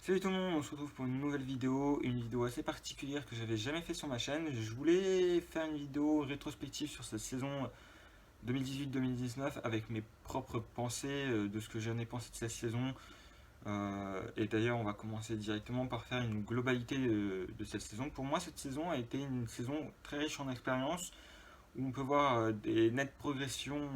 Salut tout le monde, on se retrouve pour une nouvelle vidéo, une vidéo assez particulière que j'avais jamais fait sur ma chaîne. Je voulais faire une vidéo rétrospective sur cette saison 2018-2019 avec mes propres pensées de ce que j'en ai pensé de cette saison. Et d'ailleurs, on va commencer directement par faire une globalité de cette saison. Pour moi, cette saison a été une saison très riche en expérience où on peut voir des nettes progressions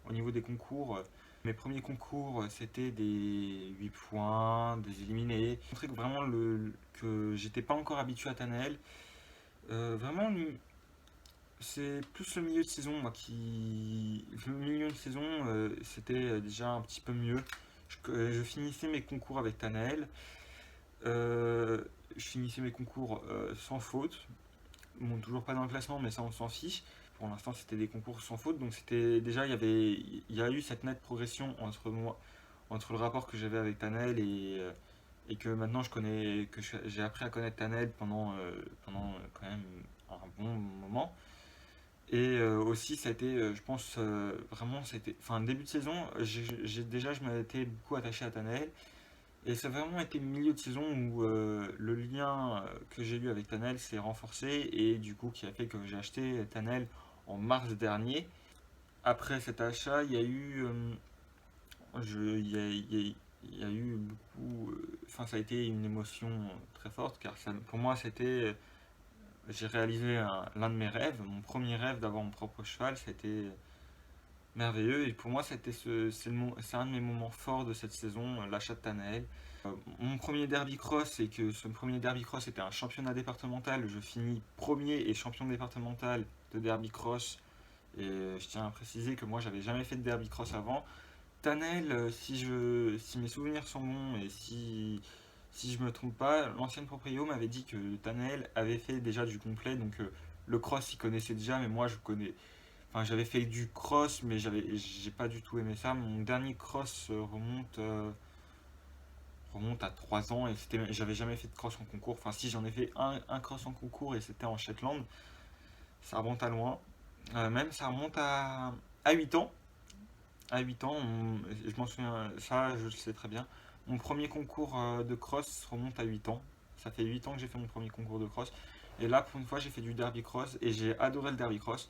au niveau des concours. Mes premiers concours, c'était des 8 points, des éliminés. J'ai montré que vraiment que j'étais pas encore habitué à Tanael. Vraiment, c'est plus le milieu de saison, moi, qui. Le milieu de saison, c'était déjà un petit peu mieux. Je finissais mes concours avec Tanael. Je finissais mes concours sans faute. Bon, toujours pas dans le classement, mais ça, on s'en fiche. Pour l'instant, c'était des concours sans faute, donc c'était déjà il y a eu cette nette progression entre moi, entre le rapport que j'avais avec Tanel et que maintenant je connais, j'ai appris à connaître Tanel pendant quand même un bon moment. Et aussi, ça a été, je pense, vraiment, c'était, enfin, début de saison, déjà, je m'étais beaucoup attaché à Tanel. Et ça a vraiment été le milieu de saison où le lien que j'ai eu avec Tanel s'est renforcé et du coup qui a fait que j'ai acheté Tanel en mars dernier. Après cet achat, il y a eu, il y a eu beaucoup, enfin ça a été une émotion très forte car pour moi c'était, j'ai réalisé l'un de mes rêves, mon premier rêve d'avoir mon propre cheval, c'était merveilleux et pour moi c'est un de mes moments forts de cette saison, l'achat de Tanel. Mon premier derby cross, et que ce premier derby cross était un championnat départemental. Je finis premier et champion départemental de derby cross. Et je tiens à préciser que moi, j'avais jamais fait de derby cross avant. Tanel, si mes souvenirs sont bons et si je me trompe pas, l'ancienne proprio m'avait dit que Tanel avait fait déjà du complet. Donc le cross, il connaissait déjà, mais moi, je connais. Enfin, j'avais fait du cross, mais j'ai pas du tout aimé ça. Mon dernier cross remonte à 3 ans et j'avais jamais fait de cross en concours. Enfin, si j'en ai fait un cross en concours et c'était en Shetland, ça remonte à loin. Même ça remonte à 8 ans. À 8 ans, je m'en souviens, ça je le sais très bien. Mon premier concours de cross remonte à 8 ans. Ça fait 8 ans que j'ai fait mon premier concours de cross. Et là, pour une fois, j'ai fait du derby cross et j'ai adoré le derby cross.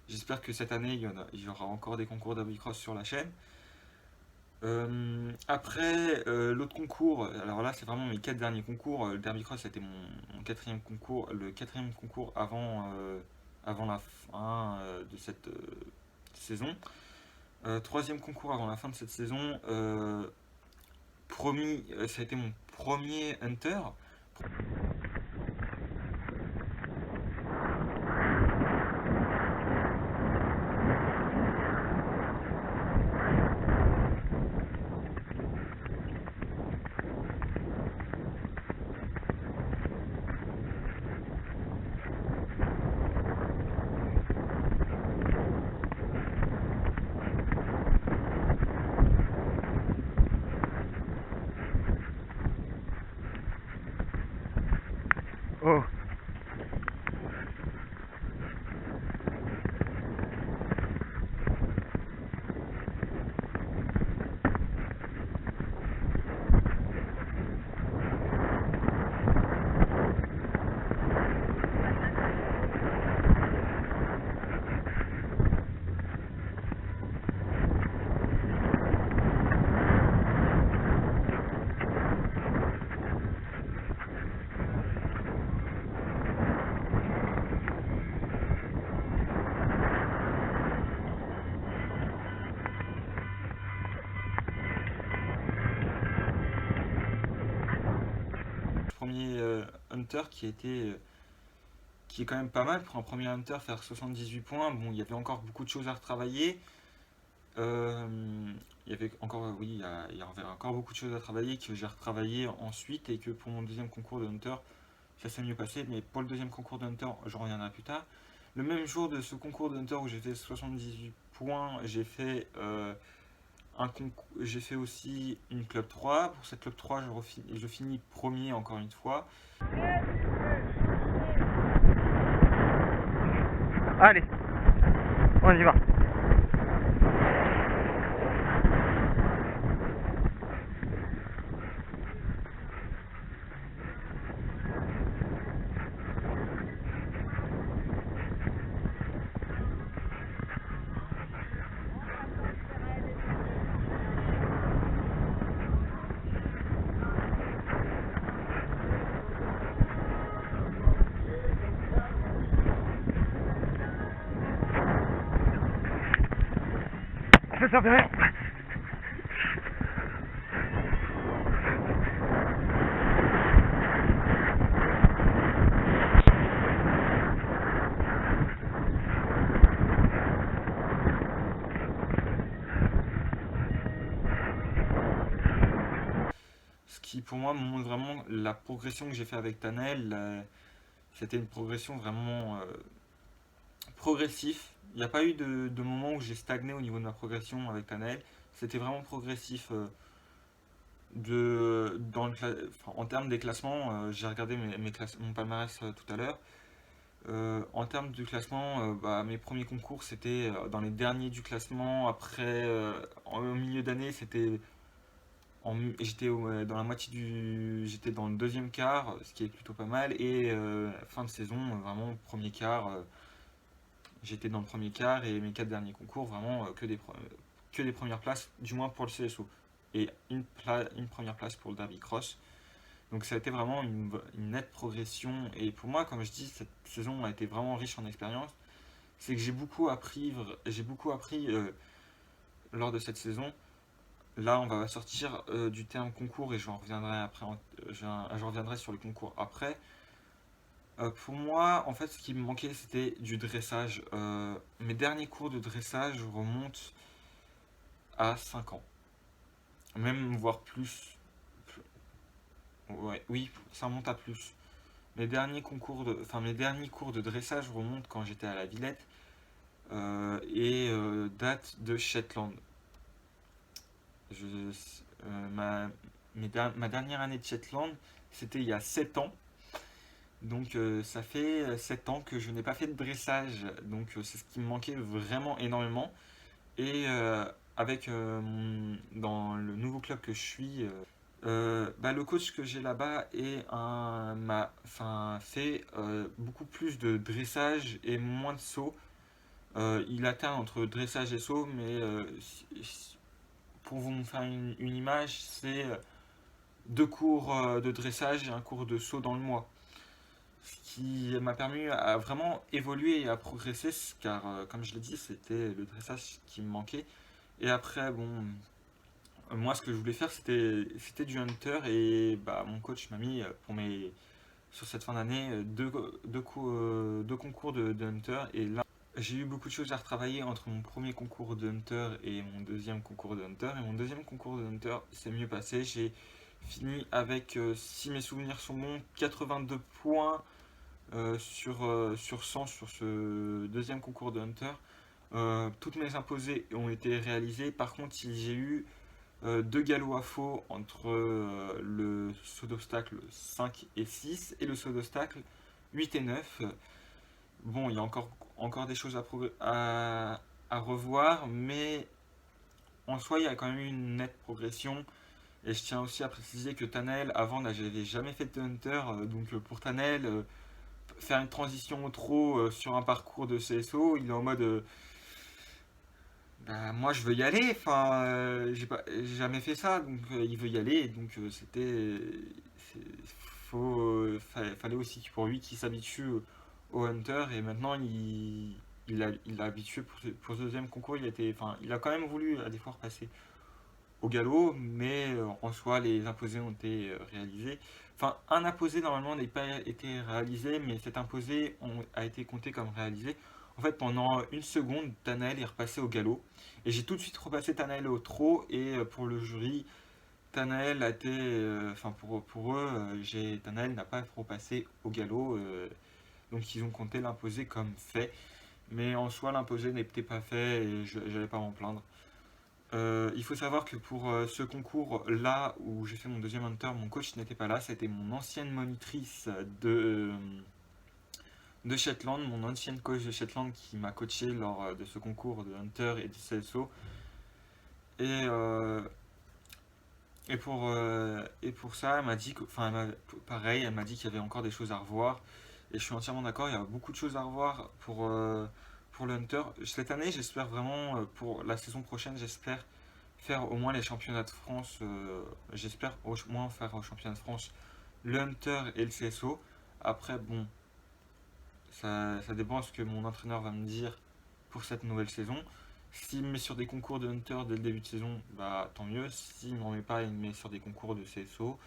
J'espère que cette année, il y aura encore des concours derby cross sur la chaîne. Après, l'autre concours, alors là c'est vraiment mes 4 derniers concours. Le Derby Cross c'était mon quatrième concours, le quatrième concours avant la fin de cette saison. Troisième concours avant la fin de cette saison. Ça a été mon premier Hunter. Oh, premier Hunter qui est quand même pas mal pour un premier Hunter, faire 78 points. Bon, il y avait encore beaucoup de choses à retravailler. Il y avait encore, oui, il y avait encore beaucoup de choses à travailler que j'ai retravaillé ensuite et que pour mon deuxième concours de Hunter, ça s'est mieux passé. Mais pour le deuxième concours de Hunter, j'en reviendrai plus tard. Le même jour de ce concours de Hunter où j'ai fait 78 points, j'ai fait aussi une Club 3. Pour cette Club 3, je finis premier encore une fois. Allez, on y va. Ça fait rien. Ce qui pour moi montre vraiment la progression que j'ai fait avec Tanel. C'était une progression vraiment progressive. Il n'y a pas eu de moment où j'ai stagné au niveau de ma progression avec Tanel. C'était vraiment progressif. En termes des classements, j'ai regardé mon palmarès tout à l'heure. En termes du classement, mes premiers concours c'était dans les derniers du classement. Après, au milieu d'année, dans la moitié j'étais dans le deuxième quart, ce qui est plutôt pas mal. Et fin de saison, vraiment premier quart, j'étais dans le premier quart et mes 4 derniers concours, vraiment que des premières places, du moins pour le CSO. Et une première place pour le Derby Cross. Donc ça a été vraiment une nette progression. Et pour moi, comme je dis, cette saison a été vraiment riche en expérience. C'est que j'ai beaucoup appris lors de cette saison. Là, on va sortir du terme concours et j'en reviendrai après. Je reviendrai sur le concours après. Pour moi, en fait, ce qui me manquait, c'était du dressage. Mes derniers cours de dressage remontent à 5 ans. Même voire plus. Ouais, oui, ça remonte à plus. Mes derniers cours de dressage remontent quand j'étais à la Villette et datent de Shetland. Je, ma dernière année de Shetland, c'était il y a 7 ans. Donc ça fait 7 ans que je n'ai pas fait de dressage. Donc c'est ce qui me manquait vraiment énormément. Et dans le nouveau club que je suis, le coach que j'ai là-bas m'a fait beaucoup plus de dressage et moins de saut. Il atteint entre dressage et saut, mais pour vous faire une image, c'est 2 cours de dressage et un cours de saut dans le mois. Ce qui m'a permis à vraiment évoluer et à progresser, car comme je l'ai dit, c'était le dressage qui me manquait. Et après, bon, moi ce que je voulais faire c'était du hunter et mon coach m'a mis sur cette fin d'année deux concours de hunter. Et là, j'ai eu beaucoup de choses à retravailler entre mon premier concours de hunter et mon deuxième concours de hunter. Et mon deuxième concours de hunter s'est mieux passé. J'ai fini avec, si mes souvenirs sont bons, 82 points sur 100 sur ce deuxième concours de Hunter. Toutes mes imposées ont été réalisées. Par contre, j'ai eu 2 galops à faux entre le saut d'obstacle 5 et 6 et le saut d'obstacle 8 et 9. Bon, il y a encore des choses à revoir, mais en soi, il y a quand même eu une nette progression. Et je tiens aussi à préciser que Tanel, avant, j'avais jamais fait de Hunter. Donc pour Tanel, faire une transition trop sur un parcours de CSO, il est en mode moi je veux y aller, enfin j'ai jamais fait ça, donc il veut y aller, donc fallait aussi pour lui qu'il s'habitue au Hunter. Et maintenant il a habitué pour ce deuxième concours. Il a quand même voulu à des fois repasser au galop, mais en soi les imposés ont été réalisés. Enfin, un imposé normalement n'a pas été réalisé, mais cet imposé a été compté comme réalisé. En fait, pendant une seconde, Tanael est repassé au galop. Et j'ai tout de suite repassé Tanael au trot. Et pour le jury, Tanael a été. Enfin, pour eux, Tanael n'a pas repassé au galop. Donc, ils ont compté l'imposé comme fait. Mais en soi, l'imposé n'était pas fait et je n'allais pas m'en plaindre. Il faut savoir que pour ce concours-là où j'ai fait mon deuxième hunter, mon coach n'était pas là. C'était mon ancienne monitrice de Shetland, mon ancienne coach de Shetland qui m'a coaché lors de ce concours de hunter et de CSO. Et, euh, et pour ça, elle m'a dit, pareil, elle m'a dit qu'il y avait encore des choses à revoir. Et je suis entièrement d'accord, il y a beaucoup de choses à revoir pour le hunter. Cette année, j'espère vraiment, pour la saison prochaine, j'espère faire au moins les championnats de France. J'espère au moins faire au championnat de France le Hunter et le CSO. Après, bon, ça dépend de ce que mon entraîneur va me dire pour cette nouvelle saison. S'il me met sur des concours de Hunter dès le début de saison, bah tant mieux. S'il ne m'en met pas, il me met sur des concours de CSO.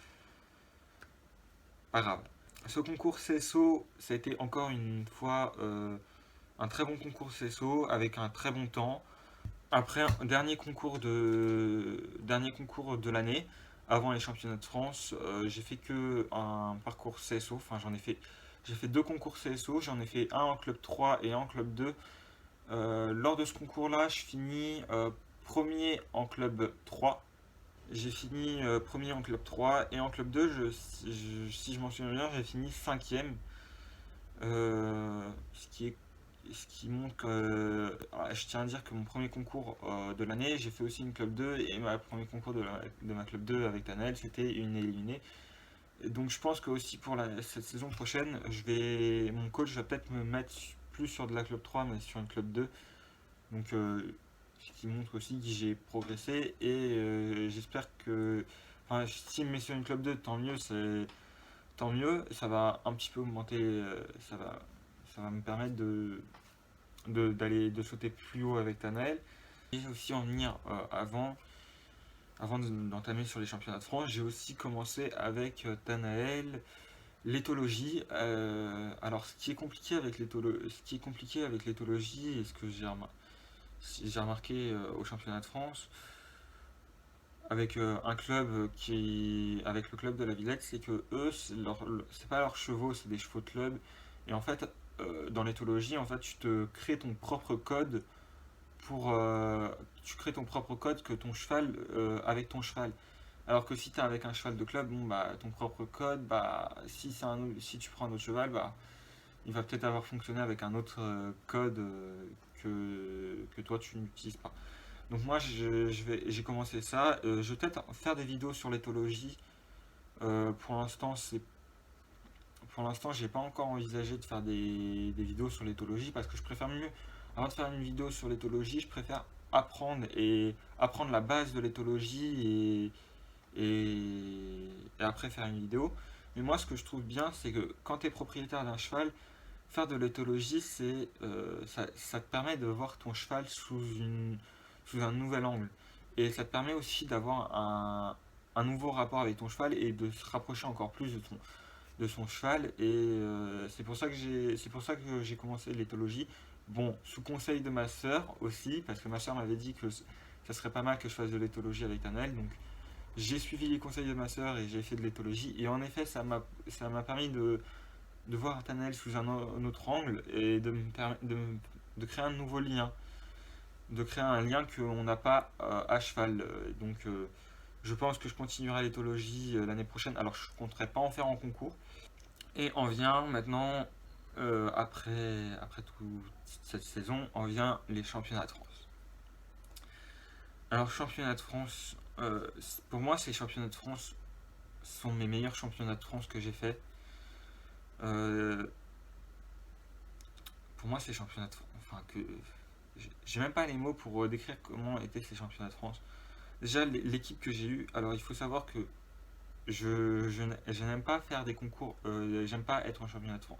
Pas grave. Ce concours CSO, ça a été encore une fois un très bon concours CSO avec un très bon temps. Après un dernier concours de l'année, avant les championnats de France, j'ai fait que un parcours CSO. Enfin, j'ai fait deux concours CSO. J'en ai fait un en club 3 et un en club 2. Lors de ce concours-là, je finis premier en club 3. J'ai fini premier en club 3 et en club 2, si je m'en souviens bien, j'ai fini cinquième. Ce qui montre que je tiens à dire que mon premier concours de l'année, j'ai fait aussi une club 2 et mon premier concours de ma club 2 avec Tanel, c'était une éliminée. Donc je pense que aussi pour cette saison prochaine, mon coach va peut-être me mettre plus sur de la club 3 mais sur une club 2. Donc ce qui montre aussi que j'ai progressé et j'espère que enfin, s'il me met sur une club 2, tant mieux, ça va un petit peu augmenter, ça va me permettre de sauter plus haut avec Tanael. Et aussi en venir avant d'entamer sur les championnats de France, j'ai aussi commencé avec Tanael l'éthologie. Alors ce qui est compliqué avec l'éthologie et ce que j'ai remarqué au championnat de France avec avec le club de la Villette, c'est que eux, c'est pas leurs chevaux, c'est des chevaux de club. Et en fait, dans l'éthologie, en fait, tu crées ton propre code que ton cheval avec ton cheval. Alors que si tu es avec un cheval de club, bon bah ton propre code, bah si tu prends un autre cheval, bah il va peut-être avoir fonctionné avec un autre code que toi tu n'utilises pas. Donc moi j'ai commencé ça. Je vais peut-être faire des vidéos sur l'éthologie. Pour l'instant j'ai pas encore envisagé de faire des vidéos sur l'éthologie parce que je préfère mieux, avant de faire une vidéo sur l'éthologie, je préfère apprendre la base de l'éthologie et après faire une vidéo. Mais moi ce que je trouve bien c'est que quand tu es propriétaire d'un cheval, faire de l'éthologie ça te permet de voir ton cheval sous un nouvel angle. Et ça te permet aussi d'avoir un nouveau rapport avec ton cheval et de se rapprocher encore plus de son cheval. Et c'est pour ça que j'ai commencé l'éthologie. Bon, sous conseil de ma sœur aussi, parce que ma sœur m'avait dit que ça serait pas mal que je fasse de l'éthologie avec Tanel. Donc j'ai suivi les conseils de ma sœur et j'ai fait de l'éthologie. Et en effet, ça m'a permis de voir Tanel sous un autre angle et de créer un nouveau lien. De créer un lien qu'on n'a pas à cheval. Donc je pense que je continuerai l'éthologie l'année prochaine. Alors je ne compterai pas en faire en concours. Et on vient maintenant, après toute cette saison, on vient les championnats de France. Alors championnats de France, pour moi ces championnats de France sont mes meilleurs championnats de France que j'ai fait. Euh, pour moi ces championnats de France, enfin que j'ai même pas les mots pour décrire comment étaient ces championnats de France. Déjà l'équipe que j'ai eue, alors il faut savoir que je n'aime pas faire des concours, j'aime pas être en championnat de France,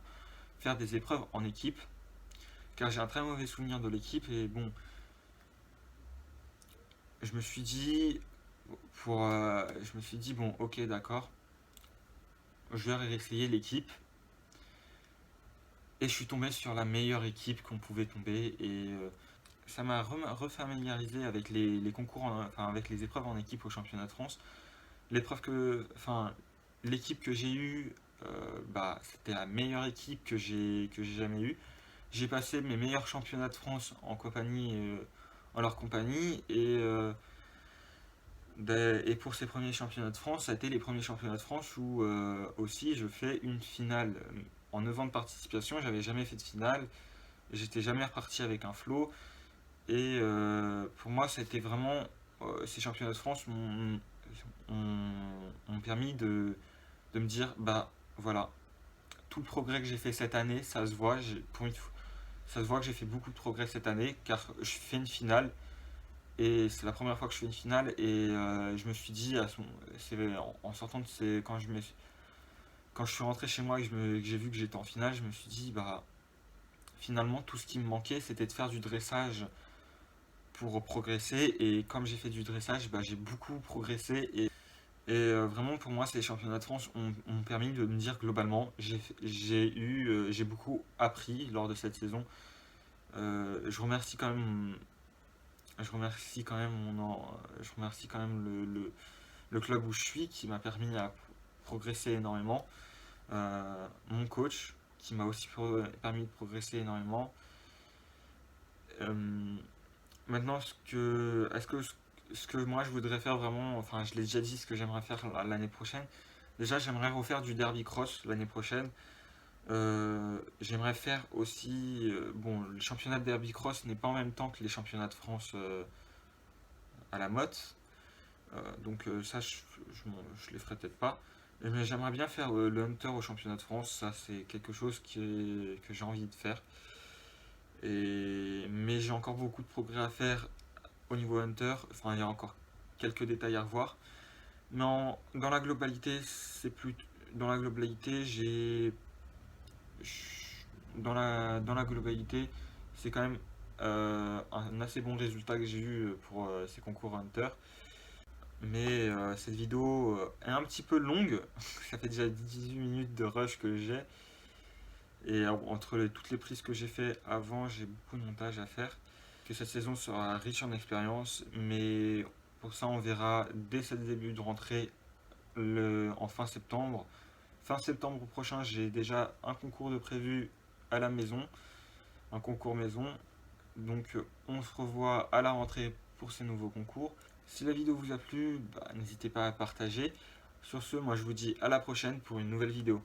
faire des épreuves en équipe, car j'ai un très mauvais souvenir de l'équipe et bon, je me suis dit, je me suis dit, bon, ok, d'accord, je vais réessayer l'équipe. Et je suis tombé sur la meilleure équipe qu'on pouvait tomber. Et ça m'a refamiliarisé avec les concours, enfin avec les épreuves en équipe au championnat de France. L'équipe que j'ai eue, c'était la meilleure équipe que j'ai jamais eue. J'ai passé mes meilleurs championnats de France en leur compagnie. Et pour ces premiers championnats de France, ça a été les premiers championnats de France où aussi je fais une finale. En 9 ans de participation, j'avais jamais fait de finale. J'étais jamais reparti avec un flot. Et pour moi, c'était vraiment. Ces championnats de France m'ont permis de me dire, bah voilà, tout le progrès que j'ai fait cette année, ça se voit. Ça se voit que j'ai fait beaucoup de progrès cette année, car je fais une finale. Et c'est la première fois que je fais une finale. Et je me suis dit, en sortant de ces. Quand je suis rentré chez moi et que j'ai vu que j'étais en finale, je me suis dit, bah finalement, tout ce qui me manquait, c'était de faire du dressage pour progresser. Et comme j'ai fait du dressage, bah, j'ai beaucoup progressé. Et vraiment, pour moi, ces championnats de France ont permis de me dire globalement, j'ai beaucoup appris lors de cette saison. Je remercie quand même, je remercie quand même le club où je suis qui m'a permis à progresser énormément. Mon coach qui m'a aussi permis de progresser énormément. Euh, Maintenant, ce que moi je voudrais faire vraiment, enfin je l'ai déjà dit, ce que j'aimerais faire l'année prochaine, déjà j'aimerais refaire du derby cross l'année prochaine. J'aimerais faire aussi, bon, le championnat de derby cross n'est pas en même temps que les championnats de France à la motte, donc ça je les ferai peut-être pas. Mais j'aimerais bien faire le hunter au championnat de France, ça c'est quelque chose que j'ai envie de faire. Mais j'ai encore beaucoup de progrès à faire au niveau hunter, enfin il y a encore quelques détails à revoir. Mais dans la globalité, dans la globalité, dans la globalité, c'est quand même un assez bon résultat que j'ai eu pour ces concours hunter. Mais cette vidéo est un petit peu longue, ça fait déjà 18 minutes de rush que j'ai. Et entre toutes les prises que j'ai fait avant, j'ai beaucoup de montage à faire. Que cette saison sera riche en expérience, mais pour ça on verra dès ce début de rentrée en fin septembre. Fin septembre prochain, j'ai déjà un concours de prévu à la maison, un concours maison. Donc on se revoit à la rentrée pour ces nouveaux concours. Si la vidéo vous a plu, n'hésitez pas à partager. Sur ce, moi je vous dis à la prochaine pour une nouvelle vidéo.